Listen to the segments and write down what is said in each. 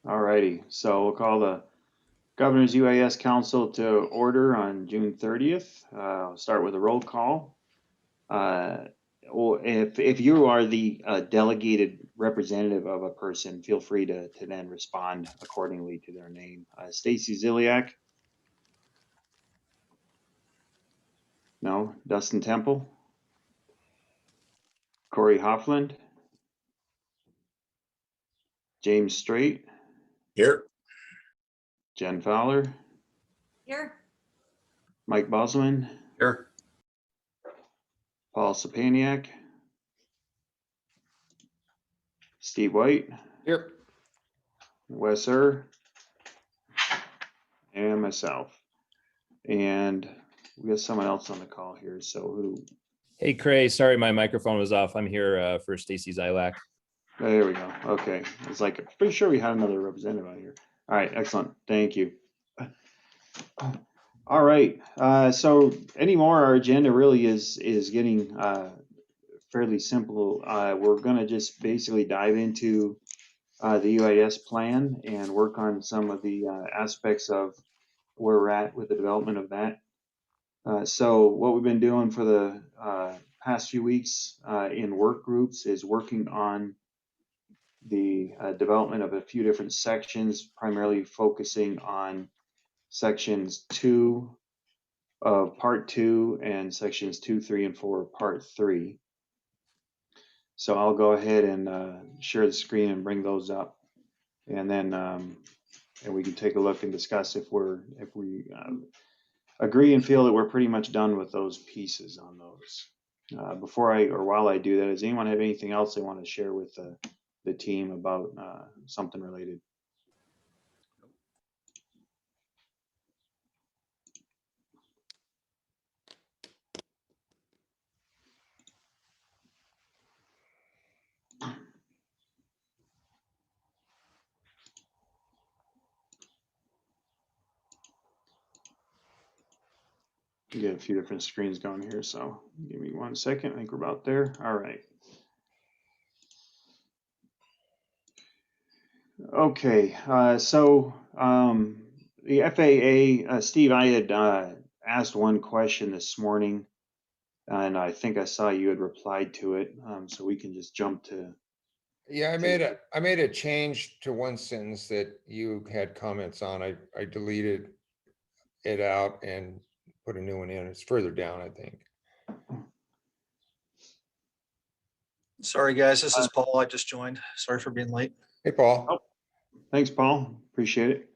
All righty, so we'll call the Governor's UAS Council to order on June 30th. I'll start with a roll call. Or if you are the delegated representative of a person, feel free to then respond accordingly to their name. Stacy Ziliak? No. Dustin Temple? Corey Hoffland? James Strait? Here. Jen Fowler? Here. Mike Bosman? Here. Paul Sapaniak? Steve White? Here. Wes and myself. And we got someone else on the call here. So who? Hey, Cray, sorry, my microphone was off. I'm here for Stacy Ziliak. Oh, there we go. Okay. It's like, I'm pretty sure we had another representative on here. All right. Excellent. Thank you. All right. So anymore, our agenda really is getting fairly simple. We're going to just basically dive into the UAS plan and work on some of the aspects of where we're at with the development of that. So what we've been doing for the past few weeks in work groups is working on the development of a few different sections, primarily focusing on sections 2 of part 2 and sections 2, 3, and 4 of part 3. So I'll go ahead and share the screen and bring those up, and then and we can take a look and discuss if we agree and feel that we're pretty much done with those pieces on those. While I do that, does anyone have anything else they want to share with the team about something related? We got a few different screens going here, so give me 1 second. I think we're about there. All right. Okay, so the FAA, Steve, I had asked one question this morning, and I think I saw you had replied to it, so we can just jump to. Yeah, I made a change to one sentence that you had comments on. I deleted it out and put a new one in. It's further down, I think. Sorry, guys. This is Paul. I just joined. Sorry for being late. Hey, Paul. Oh, thanks, Paul. Appreciate it.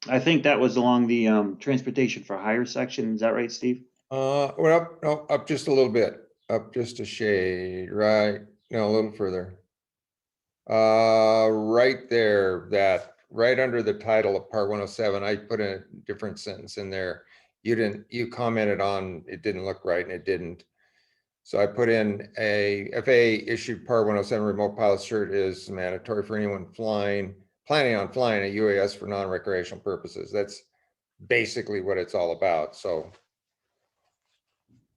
I think that was along the transportation for hire section. Is that right, Steve? Well, up just a little bit, up just a shade, right? No, a little further. Right there, that right under the title of part 107, I put a different sentence in there. You commented on it didn't look right, and it didn't. So I put in a FAA issued part 107 remote pilot cert is mandatory for anyone planning on flying a UAS for non-recreational purposes. That's basically what it's all about. So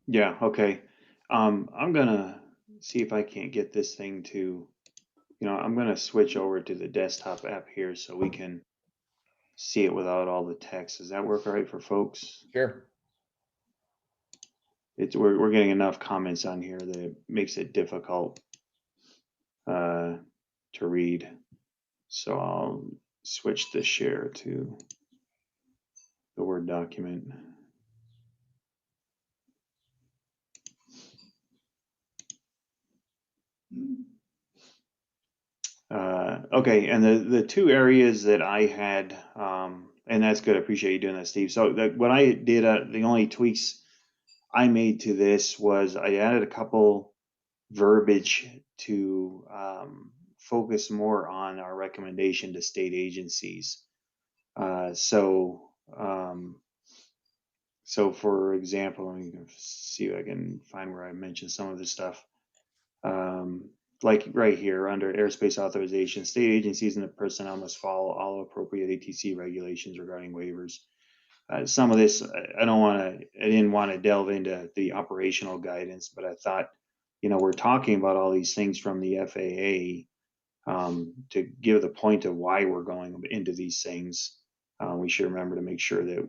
yeah, okay. I'm gonna see if I can't get this thing to, I'm gonna switch over to the desktop app here so we can see it without all the text. Does that work all right for folks? sure. We're getting enough comments on here that it makes it difficult to read. So I'll switch the share to the Word document. Okay, and the two areas that I had, and that's good. I appreciate you doing that, Steve. So what I did, the only tweaks I made to this was I added a couple verbiage to focus more on our recommendation to state agencies. So for example, let me see if I can find where I mentioned some of this stuff. Like right here under airspace authorization, state agencies and the personnel must follow all appropriate ATC regulations regarding waivers. Some of this, I didn't want to delve into the operational guidance, but I thought, we're talking about all these things from the FAA, to give the point of why we're going into these things. We should remember to make sure that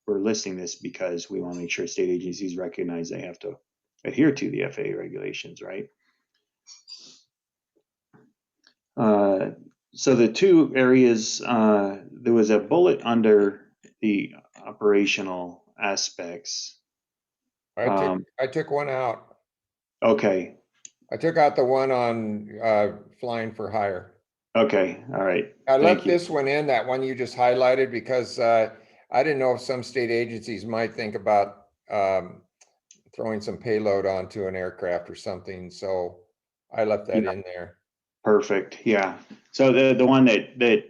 we're listing this because we want to make sure state agencies recognize they have to adhere to the FAA regulations, right? So the two areas, there was a bullet under the operational aspects. I took one out. Okay. I took out the one on flying for hire. Okay. All right. I Thank left you. this one in, that one you just highlighted, because I didn't know if some state agencies might think about throwing some payload onto an aircraft or something. So I left that in there. Perfect. Yeah. So the one that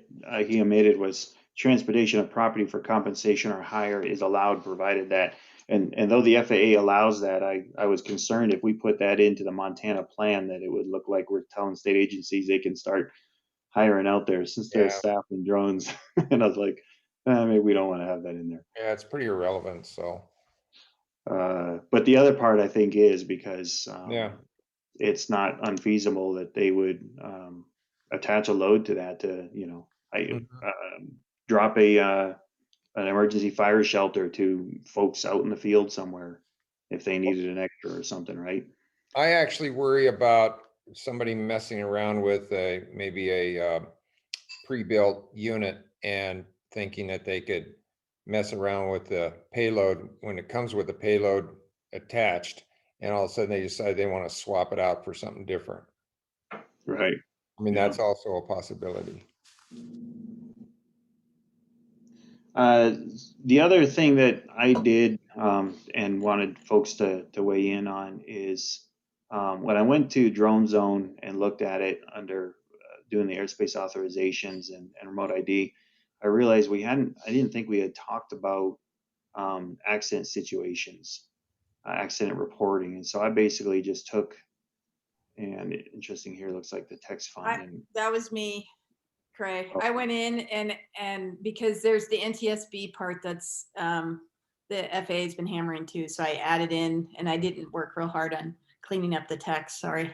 he omitted was transportation of property for compensation or hire is allowed, provided that, and though the FAA allows that, I was concerned if we put that into the Montana plan that it would look like we're telling state agencies they can start hiring out there since they're Yeah. staffing drones. And I was like, maybe we don't want to have that in there. Yeah, it's pretty irrelevant. So But the other part I think is because yeah. it's not unfeasible that they would attach a load to that to, drop an emergency fire shelter to folks out in the field somewhere if they needed an extra or something, right? I actually worry about somebody messing around with maybe a pre-built unit and thinking that they could mess around with the payload when it comes with the payload attached, and all of a sudden they decide they want to swap it out for something different. Right. I mean, Yeah. that's also a possibility. The other thing that I did and wanted folks to weigh in on is when I went to Drone Zone and looked at it under doing the airspace authorizations and remote ID, I realized I didn't think we had talked about accident situations, accident reporting. And so I basically just took, and interesting here, looks like the text font. That was me, Craig. I went in and because there's the NTSB part that's the FAA has been hammering too. So I added in, and I didn't work real hard on cleaning up the text. Sorry.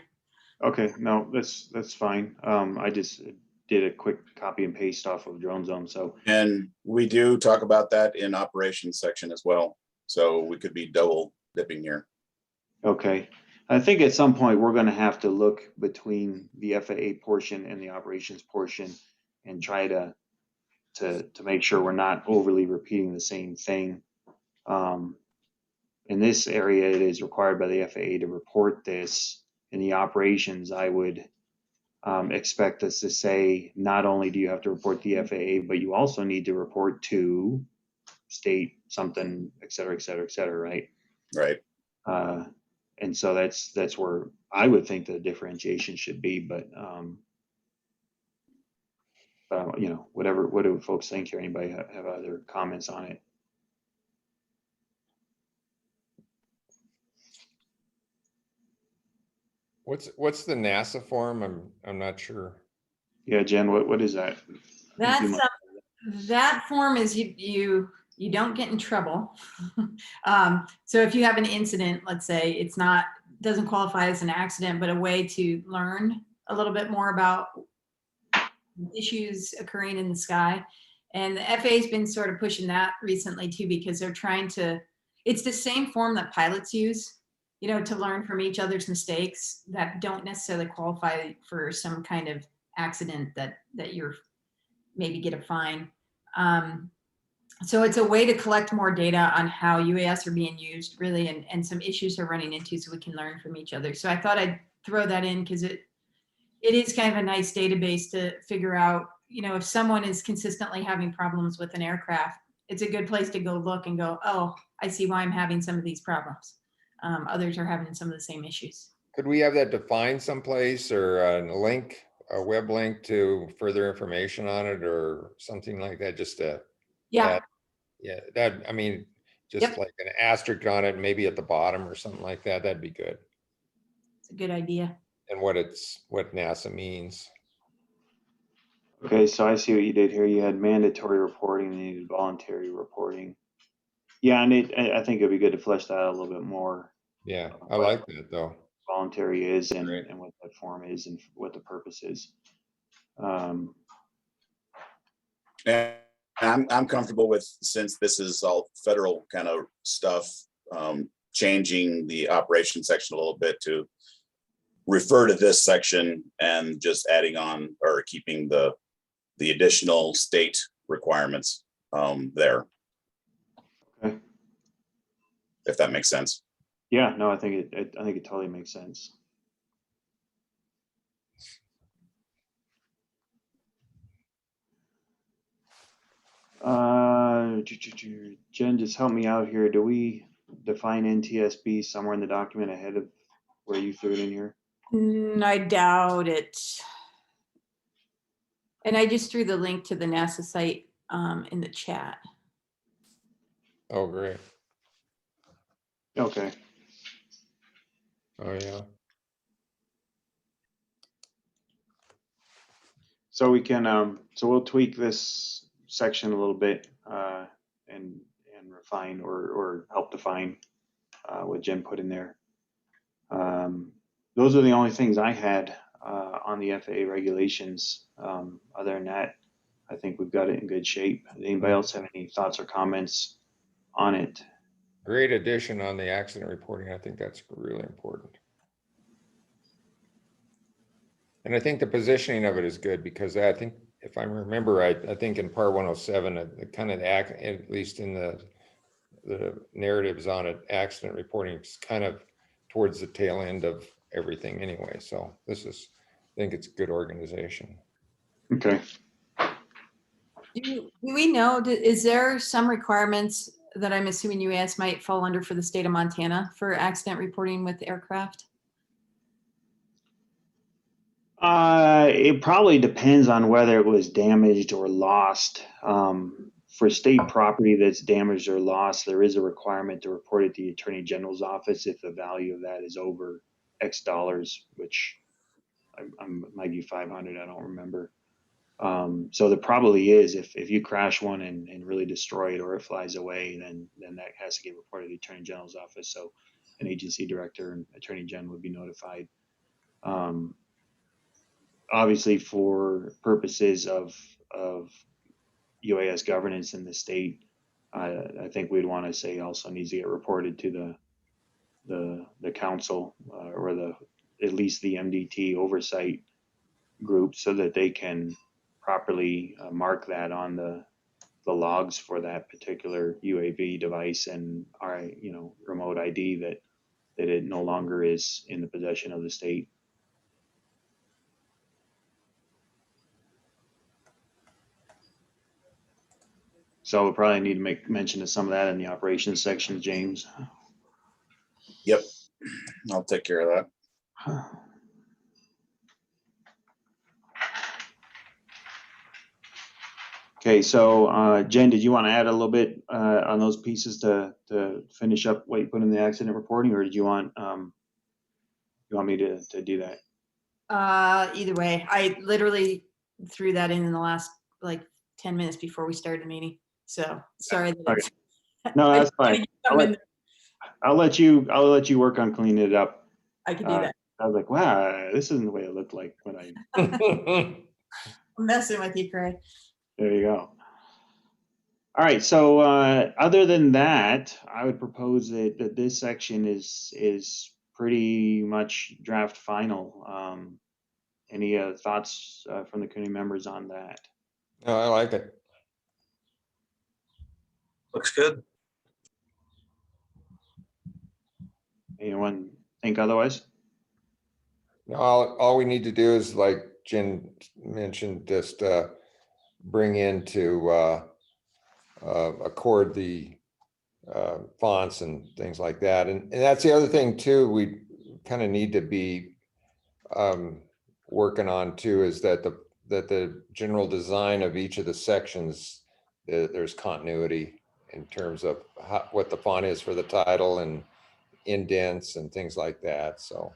Okay, no, that's fine. I just did a quick copy and paste off of Drone Zone. So, and we do talk about that in operations section as well. So we could be double dipping here. okay. I think at some point we're going to have to look between the FAA portion and the operations portion and try to make sure we're not overly repeating the same thing. In this area, it is required by the FAA to report this. In the operations, I would expect us to say, not only do you have to report the FAA, but you also need to report to state something, et cetera, et cetera, et cetera, right? Right. And so that's where I would think the differentiation should be, but what do folks think here? Anybody have other comments on it? What's the NASA form? I'm not sure. Yeah, Jen, what is that? That's that form is you don't get in trouble. So if you have an incident, let's say doesn't qualify as an accident, but a way to learn a little bit more about issues occurring in the sky. And the FAA has been sort of pushing that recently too, because they're trying to, it's the same form that pilots use, to learn from each other's mistakes that don't necessarily qualify for some kind of accident that you're maybe get a fine. So it's a way to collect more data on how UAS are being used really, and some issues they're running into so we can learn from each other. So I thought I'd throw that in because it is kind of a nice database to figure out, if someone is consistently having problems with an aircraft, it's a good place to go look and go, oh, I see why I'm having some of these problems. Others are having some of the same issues. Could we have that defined someplace, or a web link to further information on it or something like that? Just to I mean, just like an asterisk on it, maybe at the bottom or something like that. That'd be good. It's a good idea. And what NASA means. Okay, so I see what you did here. You had mandatory reporting, and you needed voluntary reporting. Yeah, and I think it'd be good to flesh that out a little bit more. Yeah, I like that though. Voluntary is and what that form is and what the purpose is. And I'm comfortable with, since this is all federal kind of stuff, changing the operation section a little bit to refer to this section and just adding on or keeping the additional state requirements there. Okay. If that makes sense. Yeah, no, I think it totally makes sense. Jen, just help me out here. Do we define NTSB somewhere in the document ahead of where you threw it in here? I doubt it. And I just threw the link to the NASA site in the chat. Oh, great. Okay. Oh, yeah. So we can, so we'll tweak this section a little bit and refine or help define what Jen put in there. Those are the only things I had on the FAA regulations. Other than that, I think we've got it in good shape. Anybody else have any thoughts or comments on it? Great addition on the accident reporting. I think that's really important. And I think the positioning of it is good because I think, if I remember right, I think in part 107, it kind of at least in the narratives on it, accident reporting is kind of towards the tail end of everything anyway. So this is, I think it's good organization. Okay. Do we know, is there some requirements that I'm assuming UAS might fall under for the state of Montana for accident reporting with aircraft? It probably depends on whether it was damaged or lost. For state property that's damaged or lost, there is a requirement to report it to the Attorney General's office if the value of that is over X dollars, which might be 500. I don't remember. So there probably is, if you crash one and really destroy it or it flies away, then that has to get reported to the Attorney General's office. So an agency director and Attorney General would be notified. Obviously, for purposes of UAS governance in the state, I think we'd want to say also needs to get reported to the council or at least the MDT oversight group so that they can properly mark that on the logs for that particular UAV device and remote ID that it no longer is in the possession of the state. So we'll probably need to make mention of some of that in the operations section, James. Yep, I'll take care of that. Okay, so Jen, did you want to add a little bit on those pieces to finish up what you put in the accident reporting, or did you want me to do that? Either way, I literally threw that in the last like 10 minutes before we started the meeting. So sorry. Okay. No, that's fine. I'll let you work on cleaning it up. I can do that. I was like, wow, this isn't the way it looked like when I. I'm messing with you, Craig. There you go. All right. So other than that, I would propose that this section is pretty much draft final. Any thoughts from the community members on that? No, I like it. Looks good. Anyone think otherwise? All we need to do is, like Jen mentioned, just bring into accord the fonts and things like that. And that's the other thing too, we kind of need to be working on too, is that the general design of each of the sections, there's continuity in terms of what the font is for the title and indents and things like that. So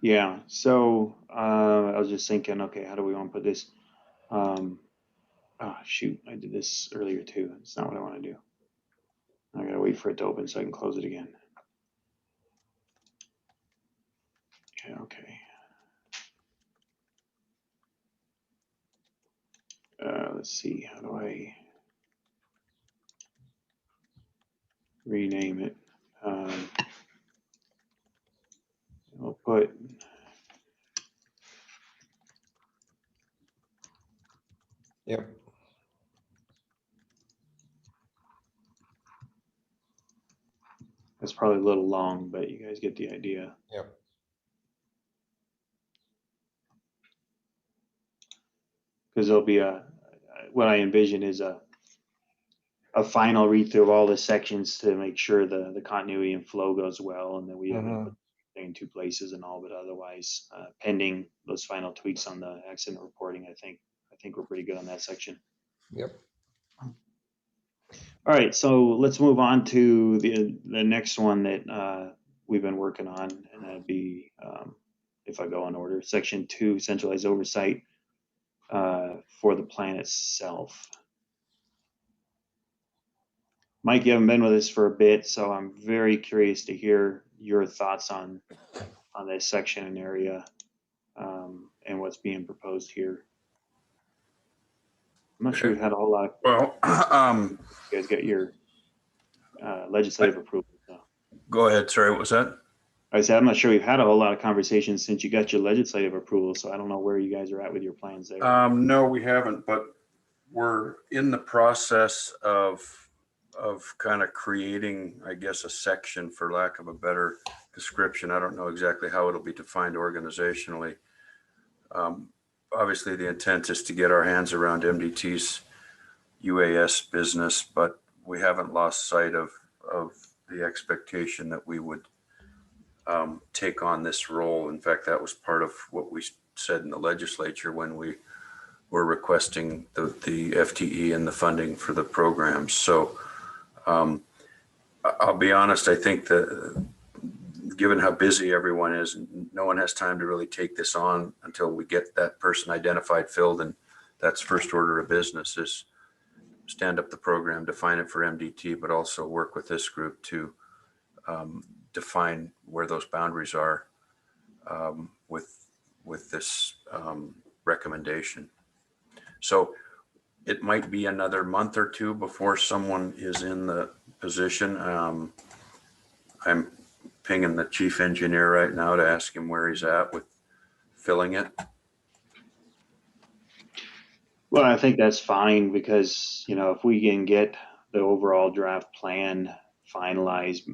Yeah. So I was just thinking, okay, how do we want to put this? Oh shoot, I did this earlier too. It's not what I want to do. I gotta wait for it to open so I can close it again. Yeah, okay. let's see, how do I rename it? We'll put Yep. that's probably a little long, but you guys get the idea. Yep. Because there'll be what I envision is a final read through of all the sections to make sure the continuity and flow goes well, and then we haven't put in two places and all, but otherwise, pending those final tweaks on the accident reporting, I think we're pretty good on that section. Yep. All right, so let's move on to the next one that we've been working on, and that'd be, if I go in order, section 2, centralized oversight for the plan itself. Mike, you haven't been with us for a bit, so I'm very curious to hear your thoughts on this section and area, and what's being proposed here. I'm not sure we've had a whole lot. Well, You guys got your legislative approval. So. go ahead. Sorry, what was that? I said I'm not sure we've had a whole lot of conversations since you got your legislative approval, so I don't know where you guys are at with your plans there. No, we haven't, but we're in the process of kind of creating, I guess, a section, for lack of a better description. I don't know exactly how it'll be defined organizationally. Obviously, the intent is to get our hands around MDT's UAS business, but we haven't lost sight of the expectation that we would take on this role. In fact, that was part of what we said in the legislature when we were requesting the FTE and the funding for the programs. So I'll be honest, I think that given how busy everyone is, no one has time to really take this on until we get that person identified, filled, and that's first order of business is stand up the program, define it for MDT, but also work with this group to define where those boundaries are with this recommendation. So it might be another month or two before someone is in the position. I'm pinging the chief engineer right now to ask him where he's at with filling it. Well, I think that's fine because, if we can get the overall draft plan finalized,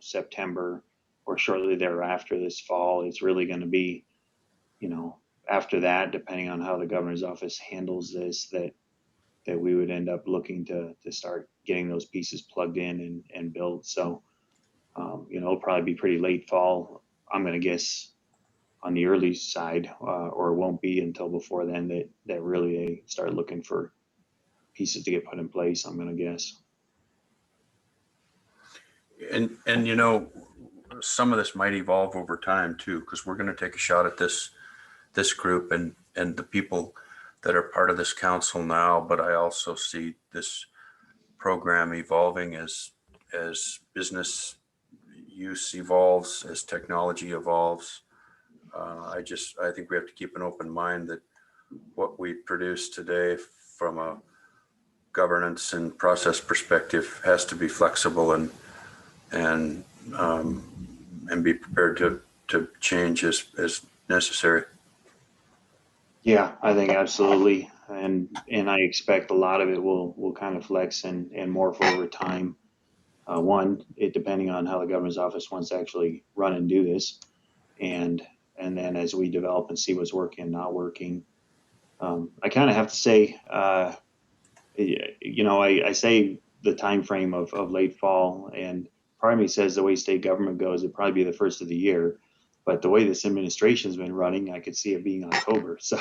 September or shortly thereafter this fall, it's really going to be, after that, depending on how the governor's office handles this, that we would end up looking to start getting those pieces plugged in and built. So, it'll probably be pretty late fall, I'm going to guess, on the early side, or it won't be until before then that really they start looking for pieces to get put in place, I'm going to guess. And some of this might evolve over time too, because we're going to take a shot at this group and the people that are part of this council now. But I also see this program evolving as business use evolves, as technology evolves. I think we have to keep an open mind that what we produce today from a governance and process perspective has to be flexible and be prepared to change as necessary. Yeah, I think absolutely. And I expect a lot of it will kind of flex and morph over time. It depending on how the governor's office wants to actually run and do this. And then as we develop and see what's working and not working, I kind of have to say, I say the time frame of late fall, and part of me says the way state government goes, it'd probably be the first of the year. But the way this administration's been running, I could see it being October. So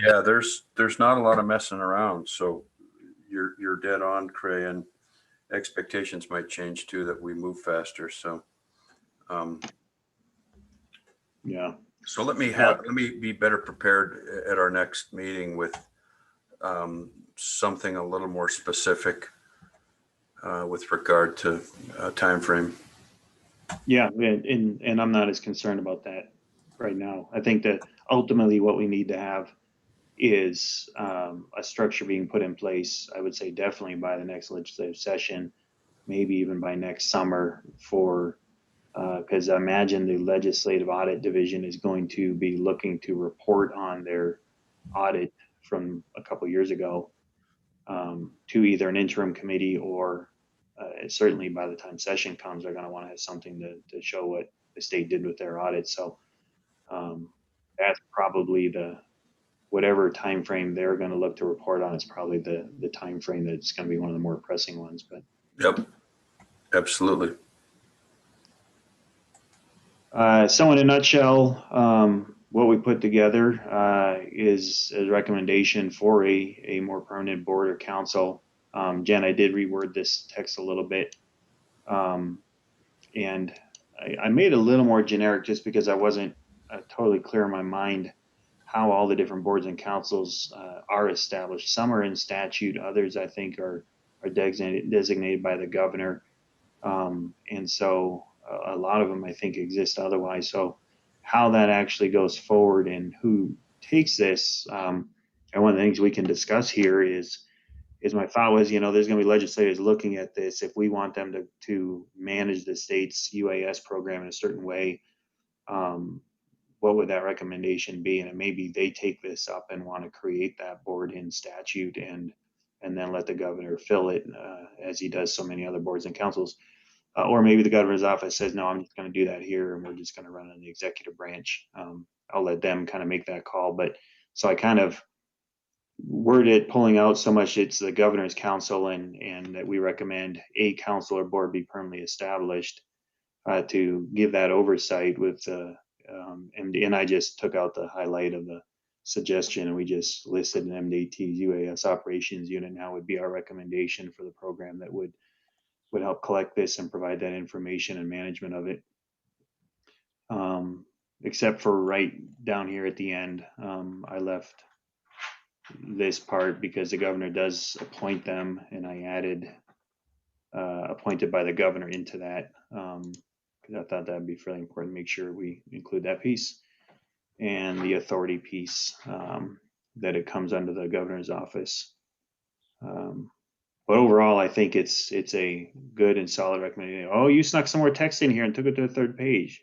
yeah, there's not a lot of messing around. So you're dead on, Cray, and expectations might change too, that we move faster. So yeah. So let me be better prepared at our next meeting with something a little more specific with regard to time frame. Yeah, and I'm not as concerned about that right now. I think that ultimately what we need to have is a structure being put in place, I would say definitely by the next legislative session, maybe even by next summer for, because I imagine the Legislative Audit Division is going to be looking to report on their audit from a couple years ago to either an interim committee or certainly by the time session comes, they're going to want to have something to show what the state did with their audit. So that's probably whatever time frame they're going to look to report on is probably the time frame that's going to be one of the more pressing ones. But Yep, absolutely. So in a nutshell, what we put together is a recommendation for a more permanent board or council. Jen, I did reword this text a little bit. And I made it a little more generic just because I wasn't totally clear in my mind how all the different boards and councils are established. Some are in statute, others I think are designated by the governor. And so a lot of them I think exist otherwise. So how that actually goes forward and who takes this, and one of the things we can discuss here is my thought was, there's going to be legislators looking at this. If we want them to manage the state's UAS program in a certain way, what would that recommendation be? And maybe they take this up and want to create that board in statute and then let the governor fill it as he does so many other boards and councils. Or maybe the governor's office says, no, I'm just going to do that here and we're just going to run in the executive branch. I'll let them kind of make that call. But so I kind of word it pulling out so much it's the governor's council and that we recommend a council or board be permanently established to give that oversight with MD. And I just took out the highlight of the suggestion and we just listed an MDT's UAS operations unit now would be our recommendation for the program that would help collect this and provide that information and management of it. Except for right down here at the end, I left this part because the governor does appoint them and I added appointed by the governor into that because I thought that'd be fairly important to make sure we include that piece and the authority piece that it comes under the governor's office. But overall, I think it's a good and solid recommendation. Oh, you snuck some more text in here and took it to the third page.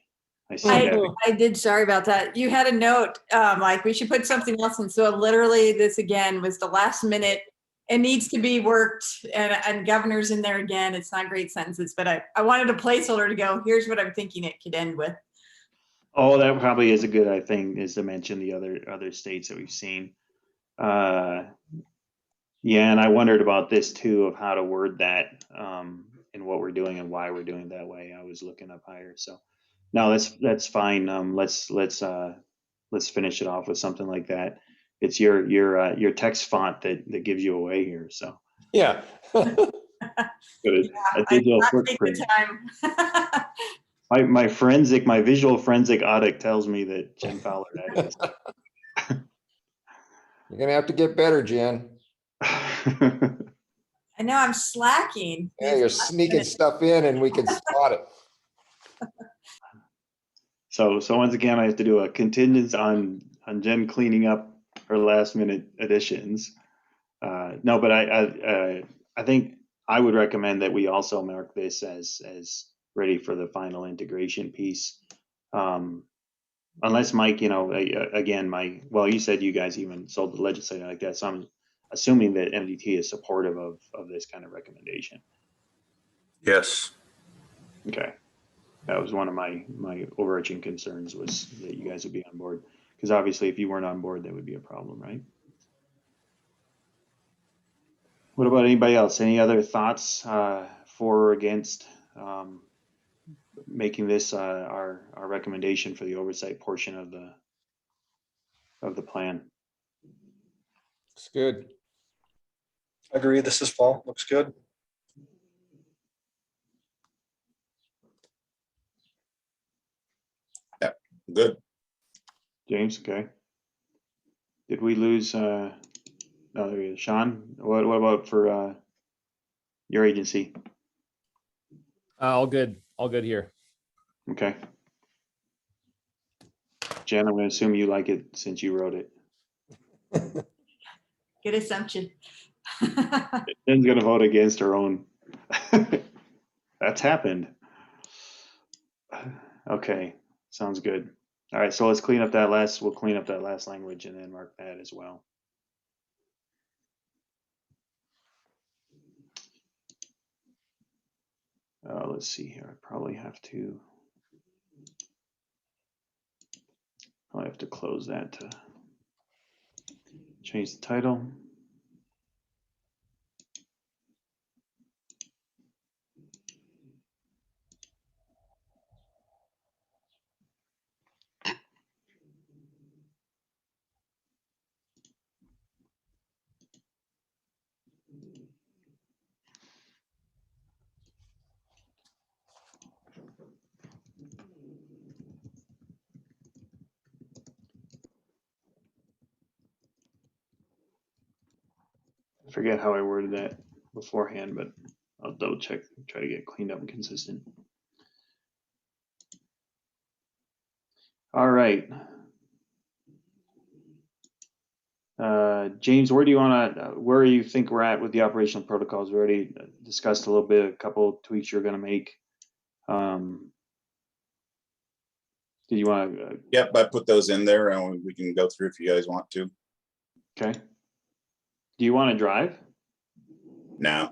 I see that. I did. Sorry about that. You had a note, like we should put something else in. So literally this again was the last minute. It needs to be worked and governor's in there again. It's not great sentences, but I wanted a placeholder to go, here's what I'm thinking it could end with. Oh, that probably is a good thing is to mention the other states that we've seen. Yeah, and I wondered about this too of how to word that and what we're doing and why we're doing it that way. I was looking up higher. So no, that's fine. Let's finish it off with something like that. It's your text font that gives you away here. So Yeah. good. A digital footprint. My visual forensic audit tells me that Jen Fowler that is. You're gonna have to get better, Jen. I know I'm slacking. Yeah, you're sneaking stuff in and we can spot it. So once again, I have to do a contingent on Jen cleaning up her last minute additions. No, but I think I would recommend that we also mark this as ready for the final integration piece. Unless Mike, again, you said you guys even sold the legislature like that. So I'm assuming that MDT is supportive of this kind of recommendation. Yes. Okay. That was one of my overarching concerns was that you guys would be on board. Because obviously if you weren't on board, that would be a problem, right? What about anybody else? Any other thoughts for or against making this our recommendation for the oversight portion of the plan? It's good. Agree. This is Paul. Looks good. Good. James, okay. Did we lose? No, there he is. Sean, what about for your agency? All good here. Okay. Jen, I'm going to assume you like it since you wrote it. Good assumption. Jen's gonna vote against her own. That's happened. Okay, sounds good. All right, so let's clean up that last, we'll clean up that last language and then mark that as well. Let's see here, I probably have to close that to change the title. I forget how I worded that beforehand, but I'll double check, try to get cleaned up and consistent. All right. James, where do you want to, where do you think we're at with the operational protocols? We already discussed a little bit, a couple tweaks you're going to make. Did you want to? Yep, I put those in there and we can go through if you guys want to. Okay. Do you want to drive? Now,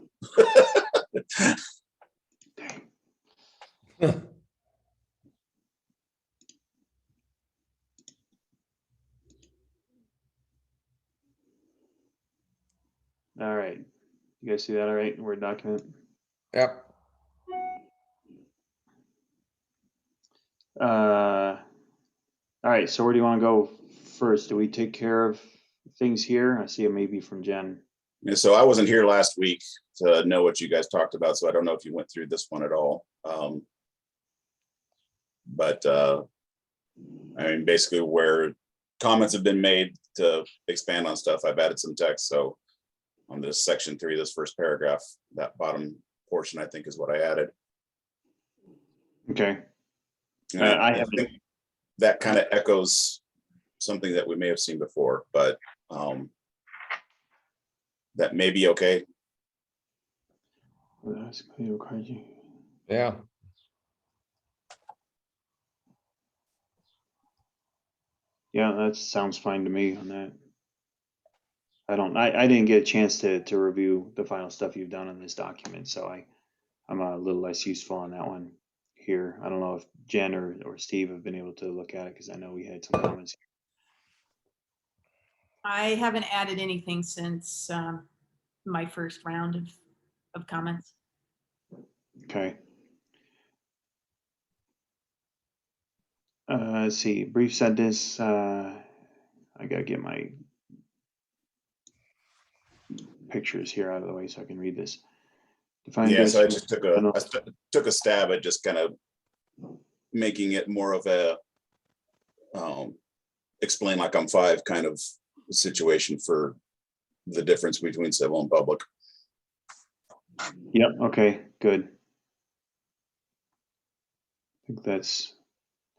All right. You guys see that all right? Word document. Yep. All right. So where do you want to go first? Do we take care of things here? I see a maybe from Jen. yeah, so I wasn't here last week to know what you guys talked about, so I don't know if you went through this one at all. But I mean, basically where comments have been made to expand on stuff, I've added some text. So on this section 3, this first paragraph, that bottom portion, I think is what I added. Okay. And I think that kind of echoes something that we may have seen before, but that may be okay. Yeah. Yeah, that sounds fine to me on that. I didn't get a chance to review the final stuff you've done on this document, so I'm a little less useful on that one here. I don't know if Jen or Steve have been able to look at it because I know we had some comments. I haven't added anything since my first round of comments. Okay. Let's see, brief sentence. I gotta get my pictures here out of the way so I can read this. Define Yeah, so I best- just took a stab at just kind of making it more of a explain like I'm 5 kind of situation for the difference between civil and public. Yep. Okay. Good. I think that's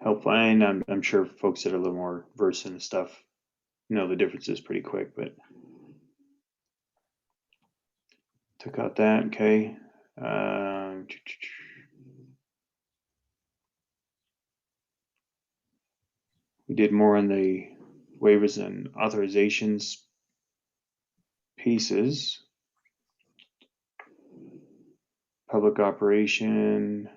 helpful, and I'm sure folks that are a little more versed in the stuff know the differences pretty quick. But took out that. Okay. We did more on the waivers and authorizations pieces. Public operation,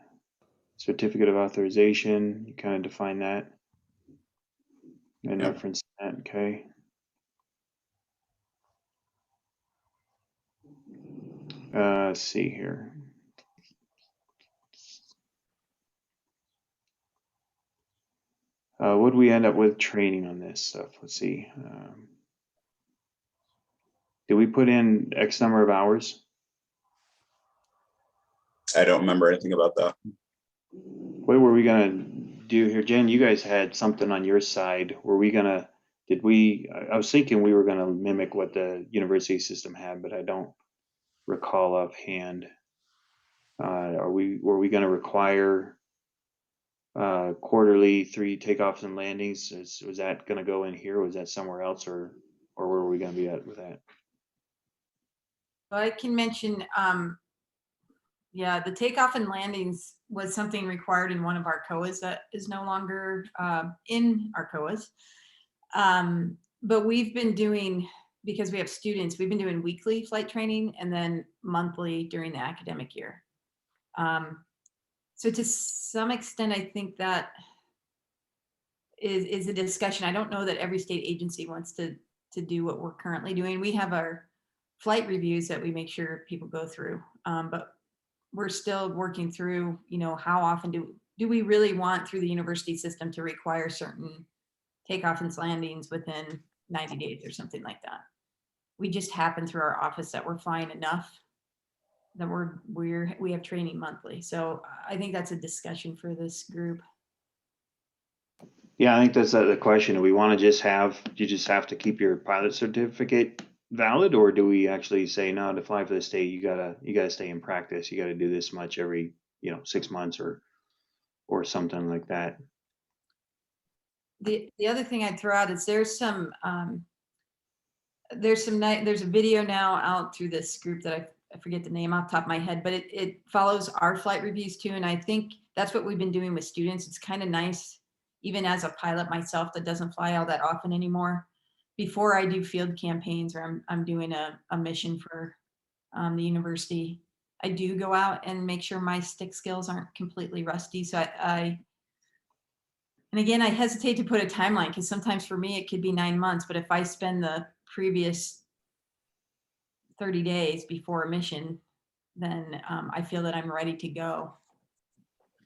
certificate of authorization, you kind of define that and Yep. reference that, okay. Let's see here. Would we end up with training on this stuff? Let's see. Did we put in X number of hours? I don't remember anything about that. What were we gonna do here? Jen, you guys had something on your side. Were we gonna, I was thinking we were gonna mimic what the university system had, but I don't recall offhand. Were we gonna require quarterly 3 takeoffs and landings? Was that gonna go in here? Was that somewhere else, or where were we gonna be at with that? I can mention, yeah, the takeoff and landings was something required in one of our COAs that is no longer in our COAs. But we've been doing, because we have students, we've been doing weekly flight training and then monthly during the academic year. So to some extent, I think that is a discussion. I don't know that every state agency wants to do what we're currently doing. We have our flight reviews that we make sure people go through, but we're still working through, you know, how often do we really want through the university system to require certain takeoff and landings within 90 days or something like that. We just happen through our office that we're flying enough that we have training monthly. So I think that's a discussion for this group. Yeah, I think that's the question. Do we want to just you just have to keep your pilot certificate valid, or do we actually say, no, to fly for the state, you gotta stay in practice. You gotta do this much every, 6 months or something like that. The other thing I'd throw out is there's a video now out through this group that I forget the name off the top of my head, but it follows our flight reviews too. And I think that's what we've been doing with students. It's kind of nice, even as a pilot myself that doesn't fly all that often anymore. Before I do field campaigns or I'm doing a mission for the university, I do go out and make sure my stick skills aren't completely rusty. So and again, I hesitate to put a timeline because sometimes for me it could be 9 months, but if I spend the previous 30 days before a mission, then I feel that I'm ready to go.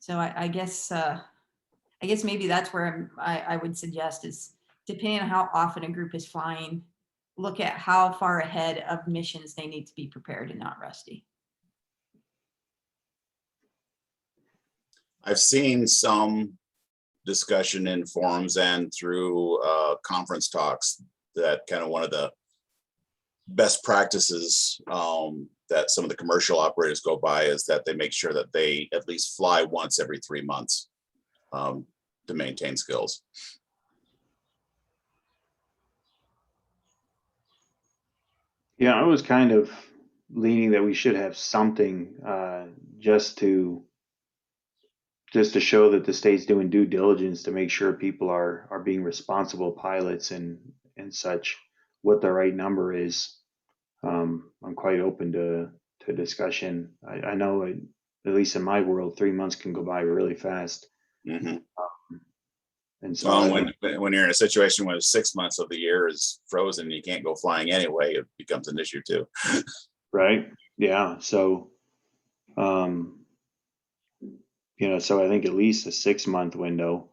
So I guess maybe that's where I would suggest is, depending on how often a group is flying, look at how far ahead of missions they need to be prepared and not rusty. I've seen some discussion in forums and through conference talks that kind of one of the best practices that some of the commercial operators go by is that they make sure that they at least fly once every 3 months to maintain skills. Yeah, I was kind of leaning that we should have something just to show that the state's doing due diligence to make sure people are being responsible pilots and such. What the right number is, I'm quite open to discussion. I know, at least in my world, 3 months can go by really fast. Mm-hmm. And so Well, when you're in a situation where 6 months of the year is frozen, and you can't go flying anyway, it becomes an issue too. right? Yeah. So, so I think at least a 6 month window.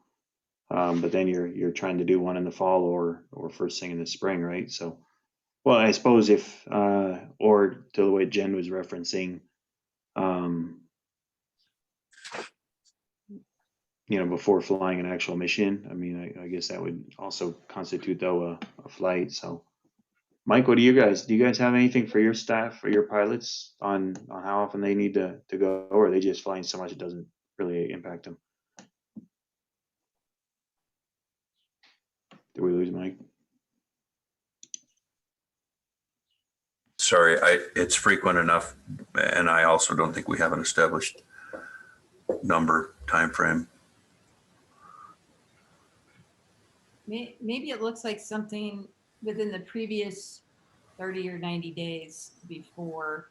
But then you're trying to do one in the fall or first thing in the spring, right? So, well, I suppose if or to the way Jen was referencing, before flying an actual mission. I mean, I guess that would also constitute though a flight. So, Mike, do you guys have anything for your staff or your pilots on how often they need to go, or are they just flying so much it doesn't really impact them? Did we lose Mike? Sorry, it's frequent enough, and I also don't think we have an established number timeframe. Maybe it looks like something within the previous 30 or 90 days before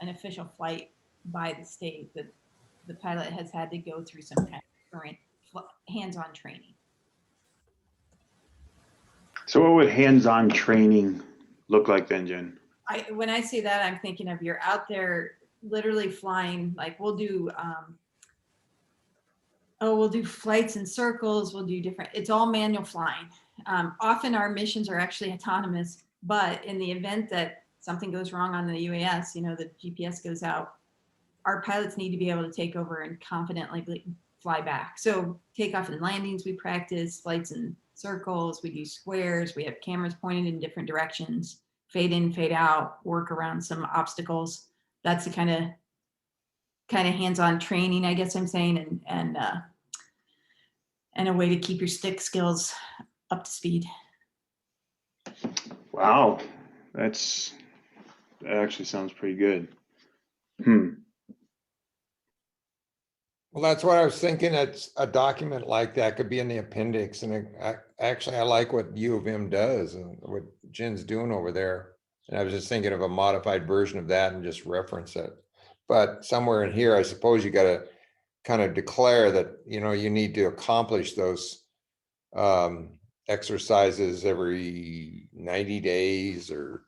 an official flight by the state that the pilot has had to go through some kind of current hands-on training. So what would hands-on training look like then, Jen? When I say that, I'm thinking of you're out there literally flying, like we'll do flights in circles, we'll do different, it's all manual flying. Often our missions are actually autonomous, but in the event that something goes wrong on the UAS, the GPS goes out, our pilots need to be able to take over and confidently fly back. So takeoff and landings, we practice flights in circles, we do squares, we have cameras pointed in different directions, fade in, fade out, work around some obstacles. That's the kind of hands-on training, I guess I'm saying, and a way to keep your stick skills up to speed. Wow, that's that actually sounds pretty good. Well, that's what I was thinking. It's a document like that could be in the appendix, and actually, I like what U of M does and what Jen's doing over there. And I was just thinking of a modified version of that and just reference it. But somewhere in here, I suppose you got to kind of declare that, you know, you need to accomplish those exercises every 90 days or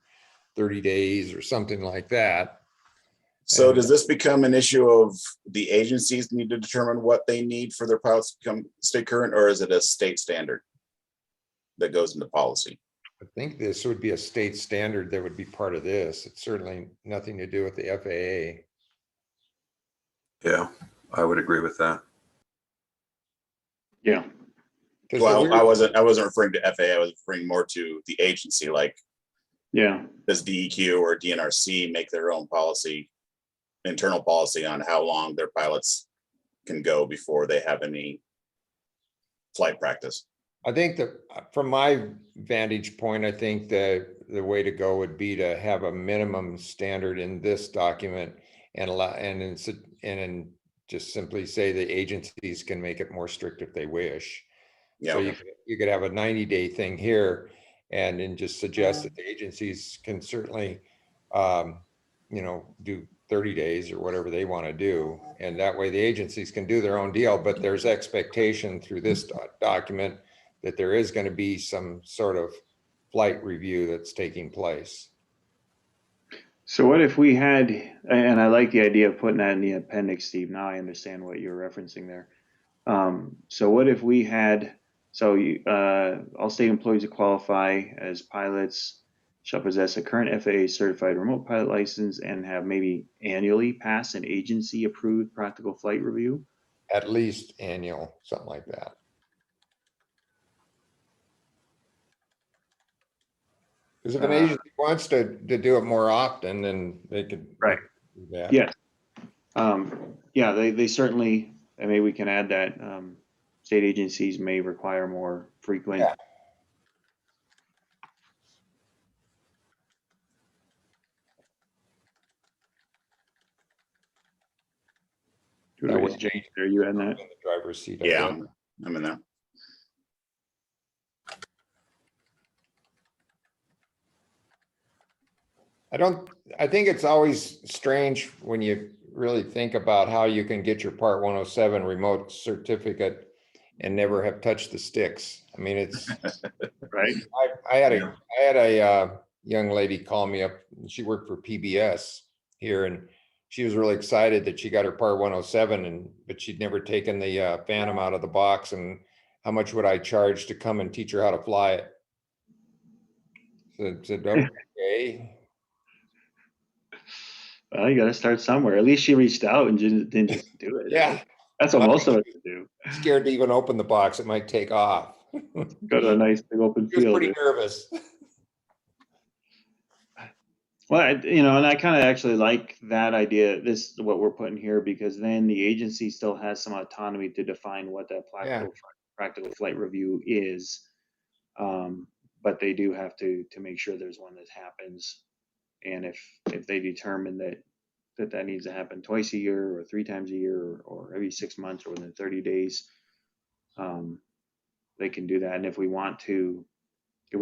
30 days or something like that. So And- does this become an issue of the agencies need to determine what they need for their pilots to stay current, or is it a state standard that goes into policy? I think this would be a state standard that would be part of this. It's certainly nothing to do with the FAA. Yeah, I would agree with that. Yeah. 'Cause Well, the I weird- wasn't referring to FAA. I was referring more to the agency. Like, Yeah. does DEQ or DNRC make their own policy, internal policy on how long their pilots can go before they have any flight practice? I think that from my vantage point, I think the way to go would be to have a minimum standard in this document and allow, and just simply say the agencies can make it more strict if they wish. So Yeah, you could have a 90-day thing here and then just suggest that the agencies can certainly, you know, do 30 days or whatever they want to do. And that way the agencies can do their own deal, but there's expectation through this document that there is going to be some sort of flight review that's taking place. So what if we had, and I like the idea of putting that in the appendix, Steve. Now I understand what you're referencing there. So what if we had, so all state employees who qualify as pilots shall possess a current FAA certified remote pilot license and have maybe annually pass an agency approved practical flight review? At least annual, something like that. Because if an agency wants to do it more often, then they could. Right. Do that. Yes. Yeah, they certainly, and maybe we can add that, state agencies may require more frequent. Yeah. That way- James, are you in that? In the driver's seat. I yeah, guess. I'm in there. I think it's always strange when you really think about how you can get your Part 107 remote certificate and never have touched the sticks. I mean, it's, Right? I had a young lady call me up. She worked for PBS here, and she was really excited that she got her Part 107, but she'd never taken the Phantom out of the box. And how much would I charge to come and teach her how to fly it? So I said, okay. Well, you gotta start somewhere. At least she reached out and didn't just do it. Yeah. That's what most of us do. Scared to even open the box. It might take off. Go to a nice big open She was field. pretty nervous. Well, and I kind of actually like that idea, what we're putting here, because then the agency still has some autonomy to define what that practical flight review is. But they do have to make sure there's one that happens. And if they determine that needs to happen twice a year or 3 times a year or every 6 months or within 30 days, they can do that. And if we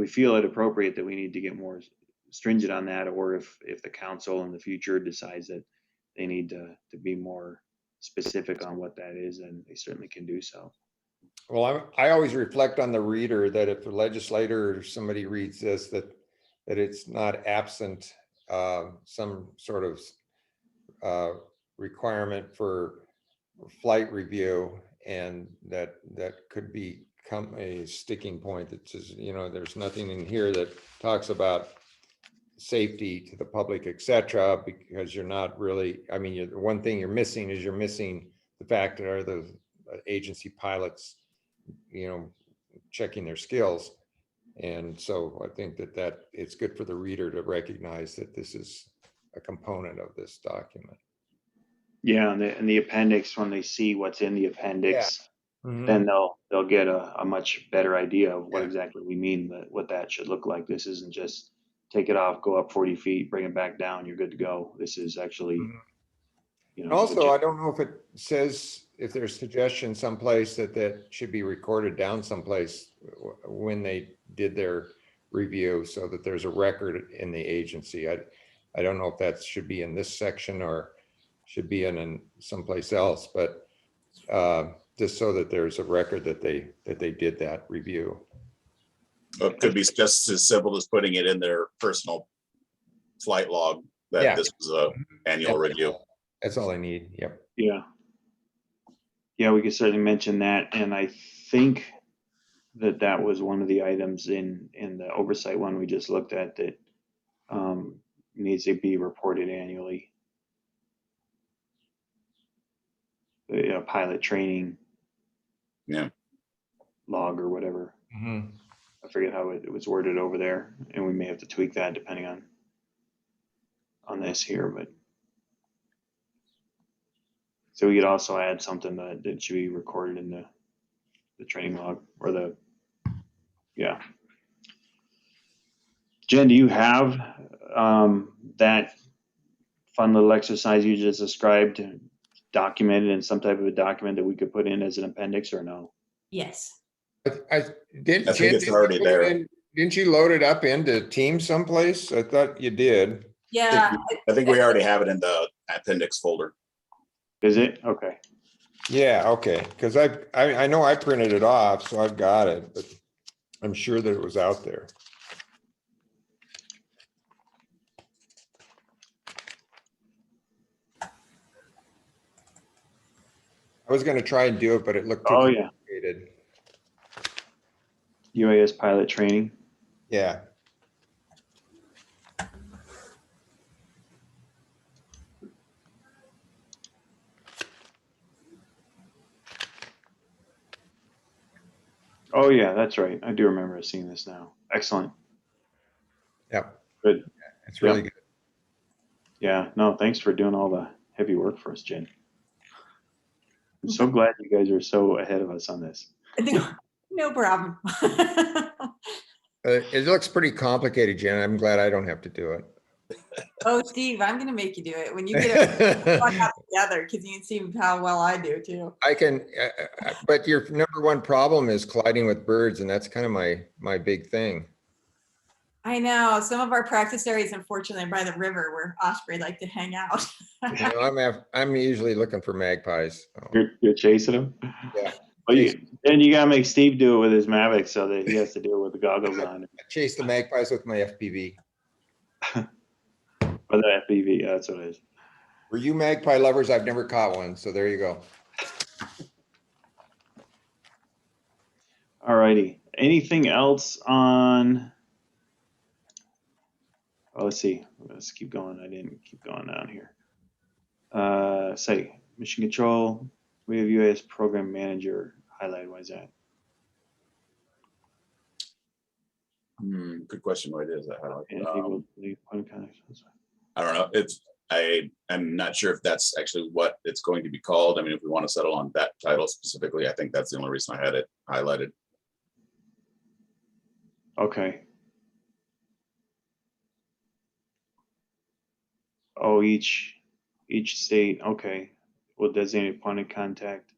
feel it appropriate that we need to get more stringent on that, or if the council in the future decides that they need to be more specific on what that is, then they certainly can do so. Well, I always reflect on the reader that if a legislator or somebody reads this, that it's not absent some sort of requirement for flight review, and that could become a sticking point that says, there's nothing in here that talks about safety to the public, etc., because you're not really, the one thing you're missing the fact that are the agency pilots, checking their skills. And so I think that it's good for the reader to recognize that this is a component of this document. Yeah, and the appendix, when they see what's in the appendix, then they'll get a much better idea of what exactly we mean, what that should look like. This isn't just take it off, go up 40 feet, bring it back down, you're good to go. This is actually, Mhm. you And know. also, I don't know if it says, if there's suggestion someplace that should be recorded down someplace when they did their review, so that there's a record in the agency. I don't know if that should be in this section or should be in someplace else, but just so that there's a record that they did that review. It could be just as simple as putting it in their personal flight log that Yeah. this was a annual review. That's all I need. Yep. Yeah. Yeah, we could certainly mention that. And I think that was one of the items in the oversight one we just looked at that needs to be reported annually. The pilot training Yeah. log or whatever. I forget how it was worded over there, and we may have to tweak that depending on this here, but so we could also add something that should be recorded in the training log or yeah. Jen, do you have that fun little exercise you just described documented in some type of a document that we could put in as an appendix or no? Yes. I did. I think it's already there. Didn't you load it up into Teams someplace? I thought you did. Yeah. I think we already have it in the appendix folder. Is it? Okay. Yeah, okay, because I know I printed it off, so I've got it, but I'm sure that it was out there. I was gonna try and do it, but it looked too Oh yeah. complicated. UAS pilot training. Yeah. Oh yeah, that's right. I do remember seeing this now. Excellent. Yep. Good. It's really good. Yeah, no, thanks for doing all the heavy work for us, Jen. I'm so glad you guys are so ahead of us on this. No problem. It looks pretty complicated, Jen. I'm glad I don't have to do it. Oh, Steve, I'm going to make you do it when you get it together, because you can see how well I do too. I can, but your number one problem is colliding with birds, and that's kind of my big thing. I know some of our practice areas, unfortunately, are by the river where osprey like to hang out. You know, I'm usually looking for magpies. So. You're chasing them? Yeah. Well, then you gotta make Steve do it with his Mavic so that he has to deal with the goggles on. I chase the magpies with my FPV. Or the FPV, yeah, that's what it is. For you magpie lovers, I've never caught one, so there you go. All righty. Anything else on? Oh, let's see. Let's keep going. I didn't keep going down here. Say mission control. We have UAS program manager highlighted. Why is that? Good question. What is that? And able lead point of contact. I don't know. I'm not sure if that's actually what it's going to be called. I mean, if we want to settle on that title specifically, I think that's the only reason I had it highlighted. Okay. Oh, each state. Okay. Well, designated point of contact.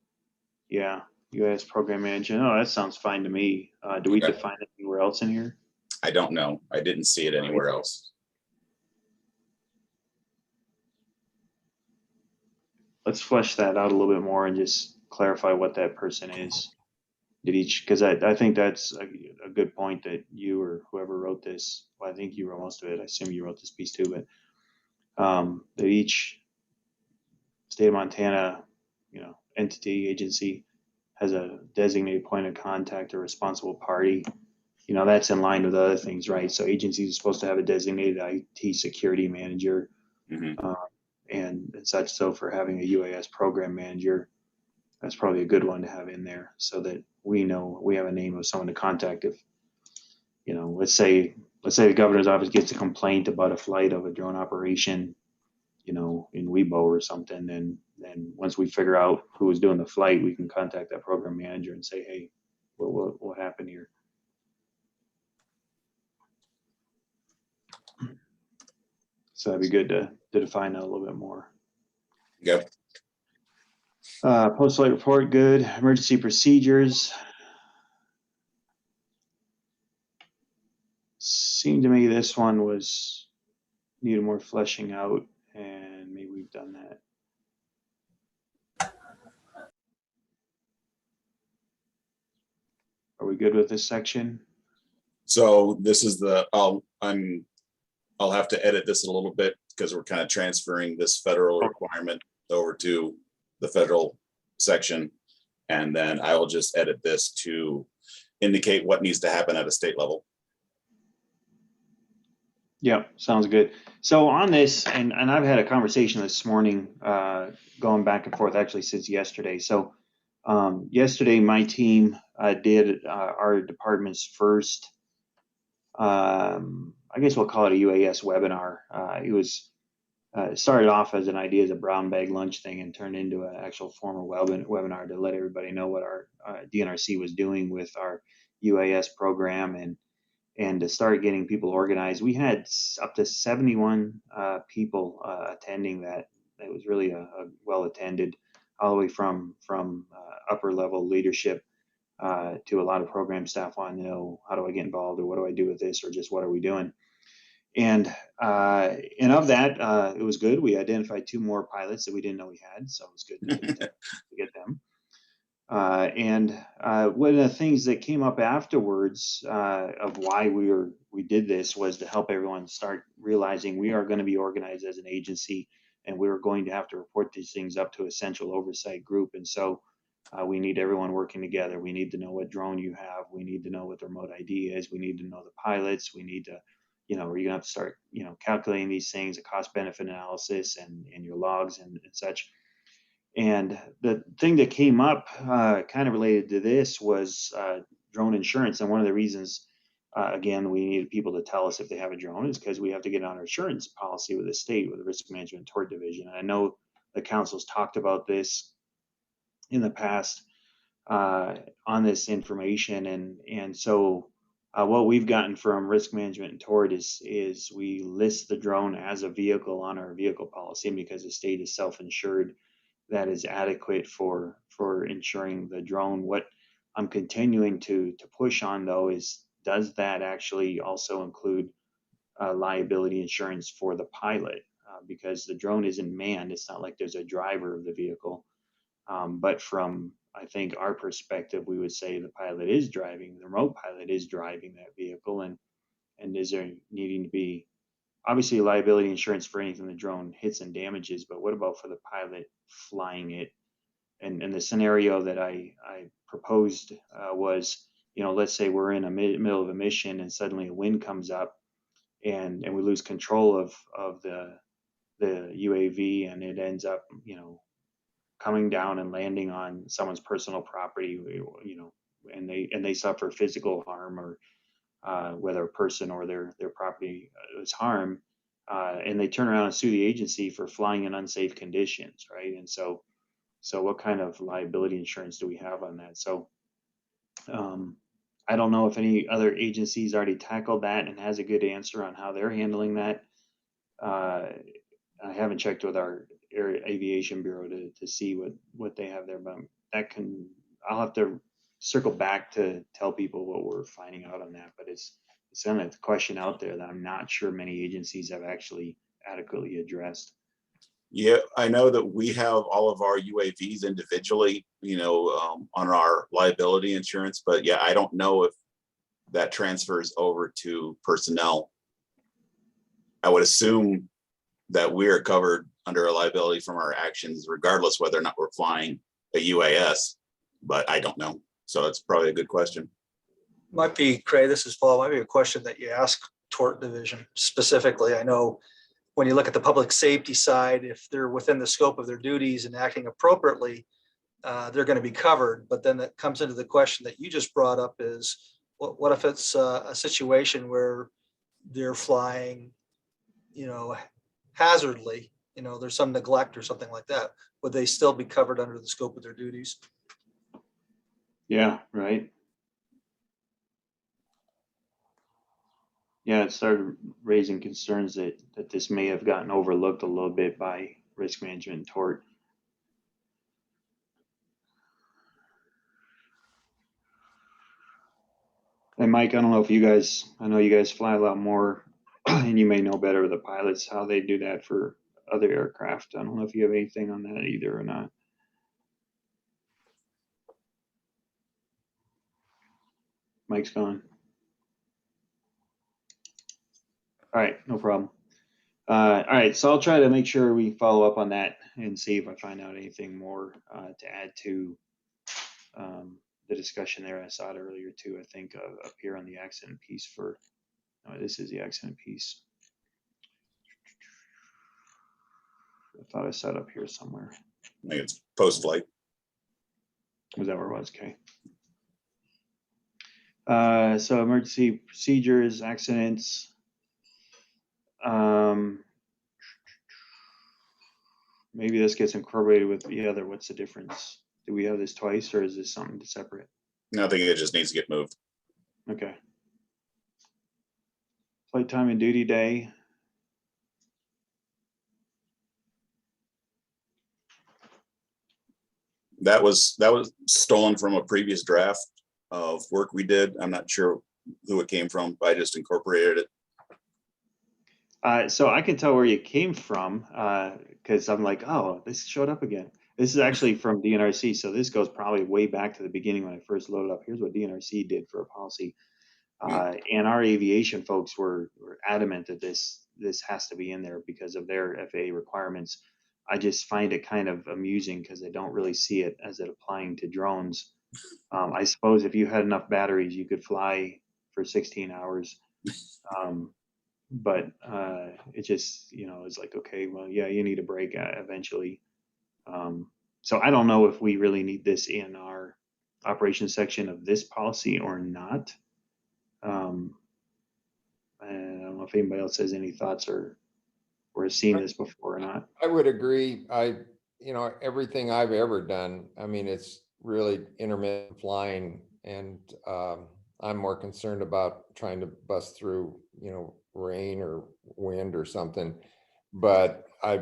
Yeah. UAS program manager. Oh, that sounds fine to me. Do we Okay. define it anywhere else in here? I don't know. I didn't see it anywhere else. Let's flesh that out a little bit more and just clarify what that person is. Did each, because I think that's a good point that you or whoever wrote this, well, I think you wrote most of it. I assume you wrote this piece too, but that each state of Montana, entity, agency has a designated point of contact or responsible party. That's in line with other things, right? So agencies are supposed to have a designated IT security manager. Mm-hmm. And such. So for having a UAS program manager, that's probably a good one to have in there so that we know we have a name of someone to contact. If, let's say the governor's office gets a complaint about a flight of a drone operation, in Weibo or something, then once we figure out who was doing the flight, we can contact that program manager and say, hey, what happened here? So that'd be good to define that a little bit more. Yep. Post-flight report, good. Emergency procedures. Seemed to me this one was needed more fleshing out, and maybe we've done that. Are we good with this section? So this is the, I'll have to edit this a little bit because we're kind of transferring this federal requirement over to the federal section. And then I will just edit this to indicate what needs to happen at a state level. Yep, sounds good. So on this, and I've had a conversation this morning, going back and forth actually since yesterday. So yesterday, my team did our department's first, I guess we'll call it a UAS webinar. It started off as an idea as a brown bag lunch thing and turned into an actual formal webinar to let everybody know what our DNRC was doing with our UAS program and to start getting people organized. We had up to 71 people attending that. It was really a well attended, all the way from upper level leadership to a lot of program staff wanting to know, how do I get involved, or what do I do with this, or just what are we doing? And of that, it was good. We identified 2 more pilots that we didn't know we had, so it was good to get them. One of the things that came up afterwards of why we did this was to help everyone start realizing we are going to be organized as an agency, and we are going to have to report these things up to a central oversight group. And so we need everyone working together. We need to know what drone you have. We need to know what the remote ID is. We need to know the pilots. We need to, we're going to have to start, calculating these things, the cost benefit analysis and your logs and such. And the thing that came up kind of related to this was drone insurance. And one of the reasons, again, we needed people to tell us if they have a drone is because we have to get on our insurance policy with the state, with the Risk Management and Tort Division. And I know the council's talked about this in the past on this information. And so what we've gotten from Risk Management and Tort is we list the drone as a vehicle on our vehicle policy, and because the state is self-insured, that is adequate for insuring the drone. What I'm continuing to push on, though, is does that actually also include liability insurance for the pilot? Because the drone isn't manned. It's not like there's a driver of the vehicle. But from, I think, our perspective, we would say the pilot is driving, the remote pilot is driving that vehicle. And is there needing to be obviously liability insurance for anything the drone hits and damages, but what about for the pilot flying it? And the scenario that I proposed was, let's say we're in a middle of a mission and suddenly a wind comes up and we lose control of the UAV, and it ends up, coming down and landing on someone's personal property, and they suffer physical harm, or whether a person or their property is harmed, and they turn around and sue the agency for flying in unsafe conditions, right? And so what kind of liability insurance do we have on that? So I don't know if any other agencies already tackled that and has a good answer on how they're handling that. I haven't checked with our aviation bureau to see what they have there, but I'll have to circle back to tell people what we're finding out on that. But it's kind of a question out there that I'm not sure many agencies have actually adequately addressed. Yeah, I know that we have all of our UAVs individually, on our liability insurance, but yeah, I don't know if that transfers over to personnel. I would assume that we are covered under a liability from our actions, regardless whether or not we're flying a UAS, but I don't know. So it's probably a good question. Might be, Craig, this is Paul, might be a question that you ask Tort Division specifically. I know when you look at the public safety side, if they're within the scope of their duties and acting appropriately, they're going to be covered. But then that comes into the question that you just brought up is, what if it's a situation where they're flying, hazardly, there's some neglect or something like that. Would they still be covered under the scope of their duties? Yeah, right. Yeah, it started raising concerns that this may have gotten overlooked a little bit by risk management and tort. And Mike, I don't know if you guys, I know you guys fly a lot more and you may know better with the pilots, how they do that for other aircraft. I don't know if you have anything on that either or not. Mike's gone. All right, no problem. All right, so I'll try to make sure we follow up on that and see if I find out anything more to add to the discussion there. I saw it earlier too, I think up here on the accident piece for, no, this is the accident piece. I thought I saw it up here somewhere. I think it's post-flight. Was that where it was? Okay. So emergency procedures, accidents. Maybe this gets incorporated with the other. What's the difference? Do we have this twice or is this something separate? I think it just needs to get moved. Okay. Flight time and duty day. That was stolen from a previous draft of work we did. I'm not sure who it came from, but I just incorporated it. So I can tell where you came from because I'm like, oh, this showed up again. This is actually from DNRC. So this goes probably way back to the beginning when I first loaded up. Here's what DNRC did for a policy. And our aviation folks were adamant that this has to be in there because of their FAA requirements. I just find it kind of amusing because I don't really see it as it applying to drones. I suppose if you had enough batteries, you could fly for 16 hours. But it just, it's like, okay, well, yeah, you need a break eventually. So I don't know if we really need this in our operations section of this policy or not. And I don't know if anybody else has any thoughts or has seen this before or not. I would agree. Everything I've ever done, I mean, it's really intermittent flying, and I'm more concerned about trying to bust through, rain or wind or something. But if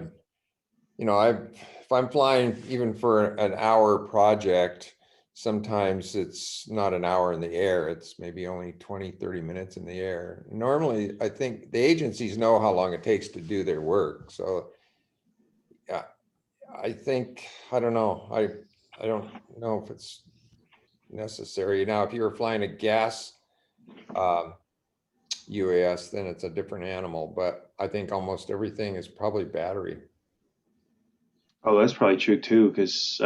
I'm flying even for an hour project, sometimes it's not an hour in the air. It's maybe only 20, 30 minutes in the air. Normally, I think the agencies know how long it takes to do their work. So yeah, I don't know. I don't know if it's necessary. Now, if you were flying a gas UAS, then it's a different animal, but I think almost everything is probably battery. Oh, that's probably true too, because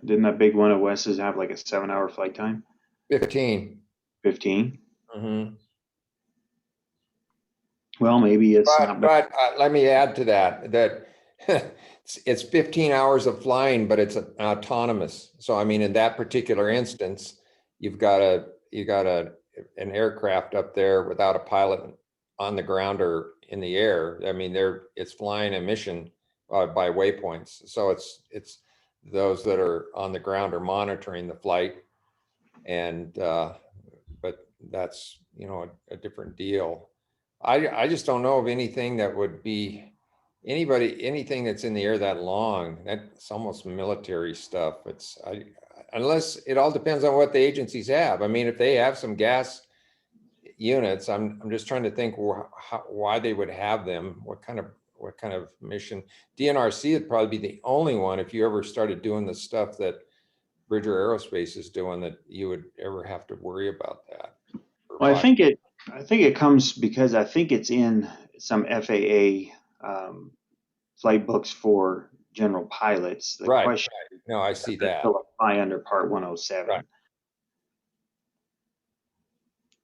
didn't that big one at Wes's have like a 7-hour flight time? 15. 15? Mm-hmm. Well, maybe it's not. But let me add to that it's 15 hours of flying, but it's autonomous. So I mean, in that particular instance, you got an aircraft up there without a pilot on the ground or in the air. I mean, it's flying a mission by waypoints. So it's those that are on the ground are monitoring the flight, and but that's a different deal. I just don't know of anything that would be anything that's in the air that long. That's almost military stuff. Unless it all depends on what the agencies have. I mean, if they have some gas units, I'm just trying to think why they would have them. What kind of mission? DNRC would probably be the only one, if you ever started doing the stuff that Bridger Aerospace is doing, that you would ever have to worry about that. Well, I think it comes because I think it's in some FAA flight books for general pilots. The question, no, I see that. Still apply under Part 107. Right.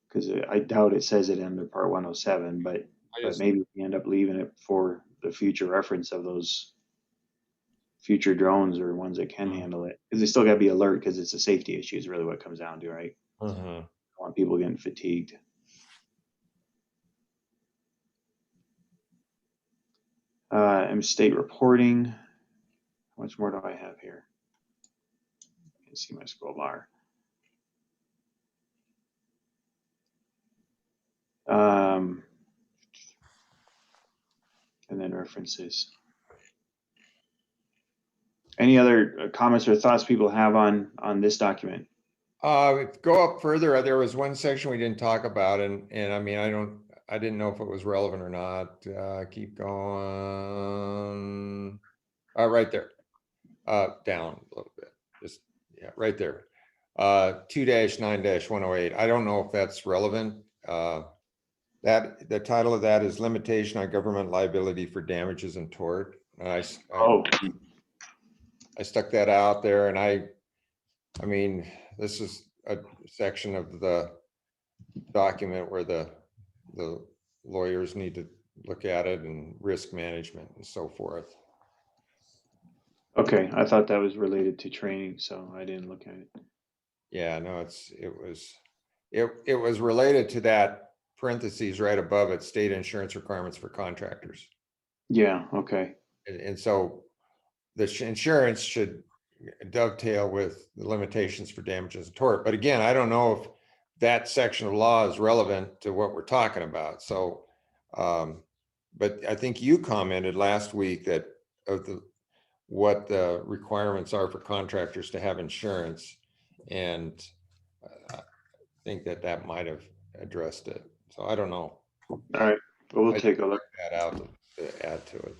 Because I doubt it says it under Part 107, but maybe we end up leaving it for the future reference of those future drones or ones that can handle it. Because they still got to be alert because it's a safety issue is really what it comes down to, right? Mm-hmm. I don't want people getting fatigued. State reporting. How much more do I have here? I can see my scroll bar. then references. Any other comments or thoughts people have on this document? Go up further. There was one section we didn't talk about, and I mean, I didn't know if it was relevant or not. Keep going. Right there. Down a little bit. Just, yeah, right there. 2-9-108. I don't know if that's relevant. That the title of that is Limitation on Government Liability for Damages and Tort. I stuck that out there, and I mean, this is a section of the document where the lawyers need to look at it, and risk management and so forth. Okay, I thought that was related to training, so I didn't look at it. Yeah, no, it was related to that parentheses right above it, state insurance requirements for contractors. Yeah, okay. And so the insurance should dovetail with the limitations for damages and tort. But again, I don't know if that section of law is relevant to what we're talking about. So, but I think you commented last week that what the requirements are for contractors to have insurance, and I think that might have addressed it. So I don't know. All right, well, we'll take a look. That out to add to it.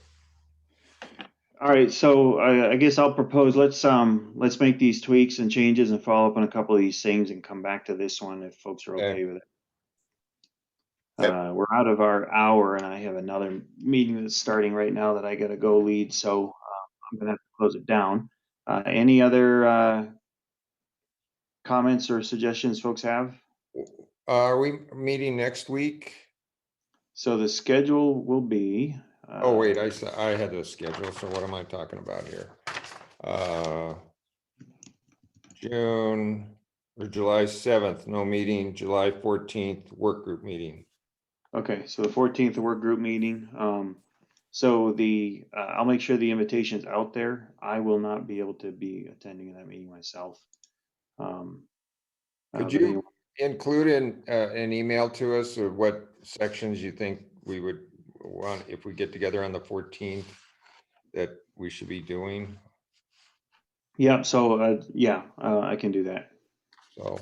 All right, so I guess I'll propose, let's make these tweaks and changes and follow up on a couple of these things and come back to this one if folks are okay with it. Yep. We're out of our hour, and I have another meeting that's starting right now that I got to go lead, so I'm gonna have to close it down. Any other comments or suggestions folks have? Are we meeting next week? So the schedule will be. Oh, wait, I had the schedule. So what am I talking about here? June or July 7th, no meeting. July 14th, work group meeting. Okay, so the 14th, the work group meeting. So I'll make sure the invitation's out there. I will not be able to be attending that meeting myself. Could you include in an email to us of what sections you think we would want if we get together on the 14th that we should be doing? Yeah, so yeah, I can do that. So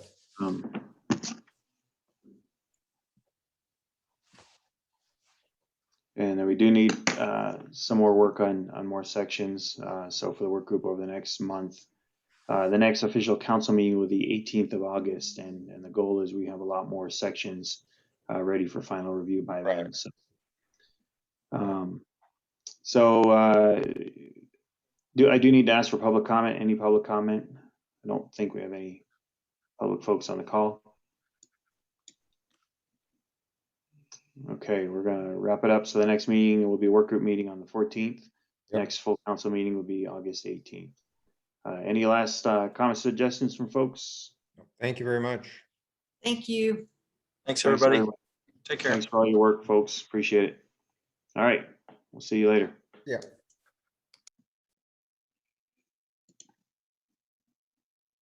and then we do need some more work on more sections. So for the work group over the next month, the next official council meeting will be 18th of August, and the goal is we have a lot more sections ready for final review by then. So, I do need to ask for public comment. Any public comment? I don't think we have any public folks on the call. Okay, we're gonna wrap it up. So the next meeting will be a work group meeting on the 14th. Yep. Next full council meeting will be August 18th. Any last comments, suggestions from folks? thank you very much. Thank you. Thanks, Thanks, everybody. everyone. Take care. Thanks for all your work, folks. Appreciate it. All right, we'll see you later. Yeah.